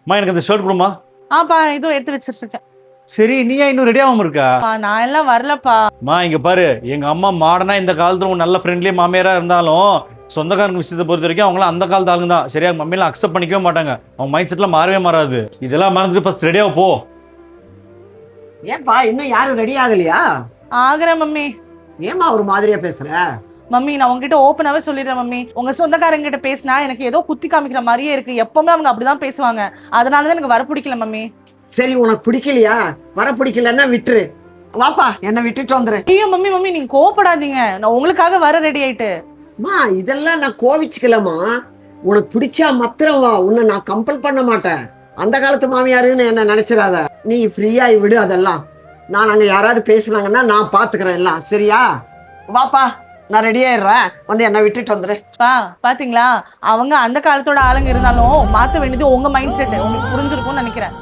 அம்மா எனக்கு அந்த ஷர்ட் கொடுமா. ஆப்பா இதுவும் எடுத்து வச்சிட்டு இருக்கேன். சரி, நீ ஏன் இன்னும் ரெடி ஆகாம இருக்கா? நான் எல்லாம் வரலப்பா. அம்மா இங்க பாரு, எங்க அம்மா மாடனா இந்த காலத்துல ஒரு நல்ல ஃப்ரெண்ட்லி மாமியாரா இருந்தாலும் சொந்தக்காரங்க விஷயத்தை பொறுத்த வரைக்கும் அவங்களாம் அந்த காலத்து ஆளுங்க தான். சரியா? மம்மியெல்லாம் அக்செப்ட் பண்ணிக்கவே மாட்டாங்க. அவங்க மைண்ட் செட்லாம் மாறவே மாறாது. இதெல்லாம் மறந்துட்டு ஃபர்ஸ்ட் ரெடியா போ. ஏன்பா இன்னும் யாரும் ரெடி ஆகலையா? ஆகுறேன் மம்மி. ஏமா ஒரு மாதிரியா பேசுற? மம்மி நான் உங்ககிட்ட ஓப்பனாவே சொல்லிடுறேன் மம்மி. உங்க சொந்தக்காரங்க கிட்ட பேசினா எனக்கு ஏதோ குத்தி காமிக்கிற மாதிரியே இருக்கு. எப்பவுமே அவங்க அப்படிதான் பேசுவாங்க. அதனாலதான் எனக்கு வர பிடிக்கல மம்மி. சரி, உனக்கு பிடிக்கலையா? வர பிடிக்கலன்னா விட்டுரு. வாப்பா, என்னை விட்டுட்டு வந்துரு. ஐயோ மம்மி மம்மி நீங்க கோவப்படாதீங்க. நான் உங்களுக்காக வர ரெடி ஆயிட்டு. மா இதெல்லாம் நான் கோவிச்சுக்கலமா. உனக்கு பிடிச்சா மாத்திரம் வா. உன்னை நான் கம்பல் பண்ண மாட்டேன். அந்த காலத்து மாமியாருன்னு என்ன நினைச்சிடாத. நீ ஃப்ரீயா விடு. அதெல்லாம் நான் அங்க யாராவது பேசுனாங்கன்னா நான் பாத்துக்கிறேன் எல்லாம். சரியா? வாப்பா, நான் ரெடி ஆயிடுறேன். வந்து என்னை விட்டுட்டு வந்துரு. பாத்தீங்களா, அவங்க அந்த காலத்தோட ஆளுங்க இருந்தாலும் மாத்த வேண்டியது உங்க மைண்ட் செட். உங்களுக்கு புரிஞ்சிருக்கும்னு நினைக்கிறேன்.